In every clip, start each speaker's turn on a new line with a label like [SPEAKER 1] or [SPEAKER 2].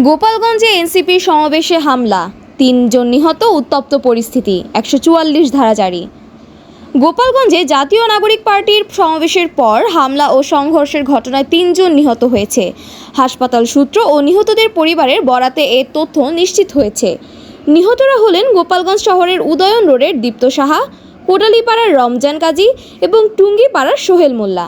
[SPEAKER 1] গোপালগঞ্জে এনসিপির সমাবেশে হামলা, ৩ জন নিহত, উত্তপ্ত পরিস্থিতি, ১৪৪ ধারা জারি। গোপালগঞ্জে জাতীয় নাগরিক পার্টির সমাবেশের পর হামলা ও সংঘর্ষের ঘটনায় ৩ জন নিহত হয়েছে। হাসপাতাল সূত্র ও নিহতদের পরিবারের বরাতে এ তথ্য নিশ্চিত হয়েছে। নিহতরা হলেন গোপালগঞ্জ শহরের উদয়ন রোডের দীপ্ত সাহা, কোটালীপাড়ার রমজান কাজী এবং টুঙ্গিপাড়ার সোহেল মোল্লা।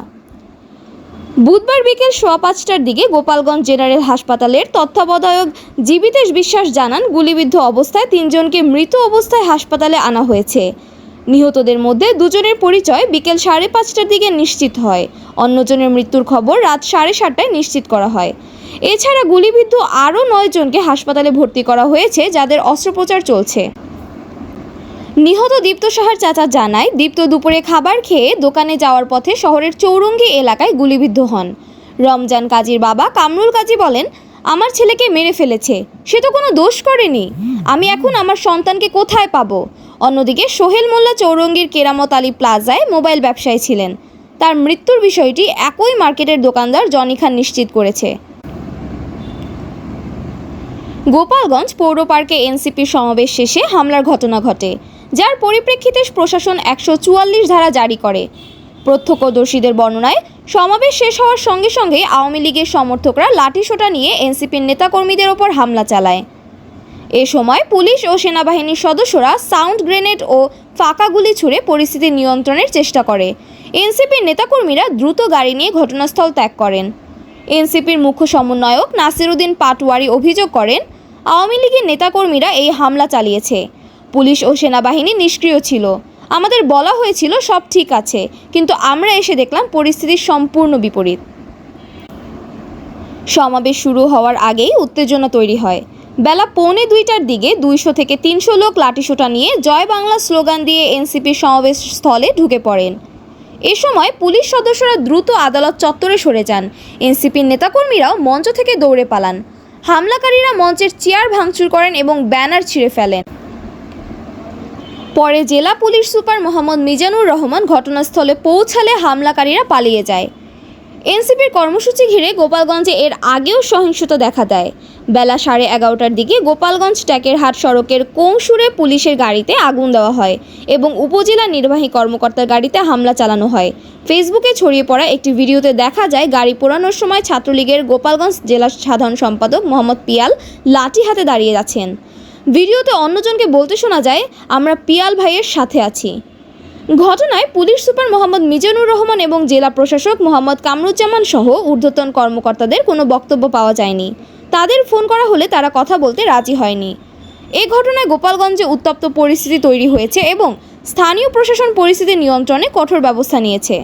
[SPEAKER 1] বুধবার বিকেল ৫:১৫টার দিকে গোপালগঞ্জ জেনারেল হাসপাতালের তত্ত্বাবধায়ক জীবিতেশ বিশ্বাস জানান, গুলিবিদ্ধ অবস্থায় ৩ জনকে মৃত অবস্থায় হাসপাতালে আনা হয়েছে। নিহতদের মধ্যে ২ জনের পরিচয় বিকেল ৫:৩০টার দিকে নিশ্চিত হয়। অন্যজনের মৃত্যুর খবর রাত ৭:৩০টায় নিশ্চিত করা হয়। এছাড়া গুলিবিদ্ধ আরও ৯ জনকে হাসপাতালে ভর্তি করা হয়েছে, যাদের অস্ত্রোপচার চলছে। নিহত দীপ্ত সাহার চাচা জানায়, দীপ্ত দুপুরে খাবার খেয়ে দোকানে যাওয়ার পথে শহরের চৌরঙ্গি এলাকায় গুলিবিদ্ধ হন। রমজান কাজীর বাবা কামরুল কাজী বলেন, আমার ছেলেকে মেরে ফেলেছে, সে তো কোনো দোষ করেনি, আমি এখন আমার সন্তানকে কোথায় পাবো। অন্যদিকে সোহেল মোল্লা চৌরঙ্গির কেরামত আলী প্লাজায় মোবাইল ব্যবসায়ী ছিলেন। তার মৃত্যুর বিষয়টি একই মার্কেটের দোকানদার জনি খান নিশ্চিত করেছে। গোপালগঞ্জ পৌর পার্কে এনসিপির সমাবেশ শেষে হামলার ঘটনা ঘটে, যার পরিপ্রেক্ষিতে প্রশাসন ১৪৪ ধারা জারি করে। প্রত্যক্ষদর্শীদের বর্ণনায় সমাবেশ শেষ হওয়ার সঙ্গে সঙ্গেই আওয়ামী লীগের সমর্থকরা লাঠিসোঁটা নিয়ে এনসিপির নেতাকর্মীদের ওপর হামলা চালায়। এ সময় পুলিশ ও সেনাবাহিনীর সদস্যরা সাউন্ড গ্রেনেড ও ফাঁকা গুলি ছুড়ে পরিস্থিতি নিয়ন্ত্রণের চেষ্টা করে। এনসিপির নেতাকর্মীরা দ্রুত গাড়ি নিয়ে ঘটনাস্থল ত্যাগ করেন। এনসিপির মুখ্য সমন্বয়ক নাসিরউদ্দিন পাটওয়ারি অভিযোগ করেন, আওয়ামী লীগের নেতাকর্মীরা এই হামলা চালিয়েছে। পুলিশ ও সেনাবাহিনী নিষ্ক্রিয় ছিল। আমাদের বলা হয়েছিল সব ঠিক আছে, কিন্তু আমরা এসে দেখলাম পরিস্থিতির সম্পূর্ণ বিপরীত। সমাবেশ শুরু হওয়ার আগেই উত্তেজনা তৈরি হয়। বেলা ১:২টার দিকে ২০০ থেকে ৩০০ লোক লাঠিসোঁটা নিয়ে জয় বাংলা স্লোগান দিয়ে এনসিপির সমাবেশ স্থলে ঢুকে পড়েন। এ সময় পুলিশ সদস্যরা দ্রুত আদালত চত্বরে সরে যান। এনসিপির নেতাকর্মীরাও মঞ্চ থেকে দৌড়ে পালান। হামলাকারীরা মঞ্চের চেয়ার ভাঙচুর করেন এবং ব্যানার ছিঁড়ে ফেলেন। পরে জেলা পুলিশ সুপার মোহাম্মদ মিজানুর রহমান ঘটনাস্থলে পৌঁছালে হামলাকারীরা পালিয়ে যায়। এনসিপির কর্মসূচি ঘিরে গোপালগঞ্জে এর আগেও সহিংসতা দেখা দেয়। বেলা 11:30টার দিকে গোপালগঞ্জ ট্যাকেরহাট সড়কের কংসুরে পুলিশের গাড়িতে আগুন দেওয়া হয় এবং উপজেলা নির্বাহী কর্মকর্তার গাড়িতে হামলা চালানো হয়। ফেসবুকে ছড়িয়ে পড়া একটি ভিডিওতে দেখা যায়, গাড়ি পোড়ানোর সময় ছাত্রলীগের গোপালগঞ্জ জেলা সাধারণ সম্পাদক মোহাম্মদ পিয়াল লাঠি হাতে দাঁড়িয়ে আছেন। ভিডিওতে অন্যজনকে বলতে শোনা যায়, আমরা পিয়াল ভাইয়ের সাথে আছি। ঘটনায় পুলিশ সুপার মোহাম্মদ মিজানুর রহমান এবং জেলা প্রশাসক মোহাম্মদ কামরুজ্জামান সহ ঊর্ধ্বতন কর্মকর্তাদের কোনো বক্তব্য পাওয়া যায়নি। তাদের ফোন করা হলে তারা কথা বলতে রাজি হয়নি। এ ঘটনায় গোপালগঞ্জে উত্তপ্ত পরিস্থিতি তৈরি হয়েছে এবং স্থানীয় প্রশাসন পরিস্থিতি নিয়ন্ত্রণে কঠোর ব্যবস্থা নিয়েছে।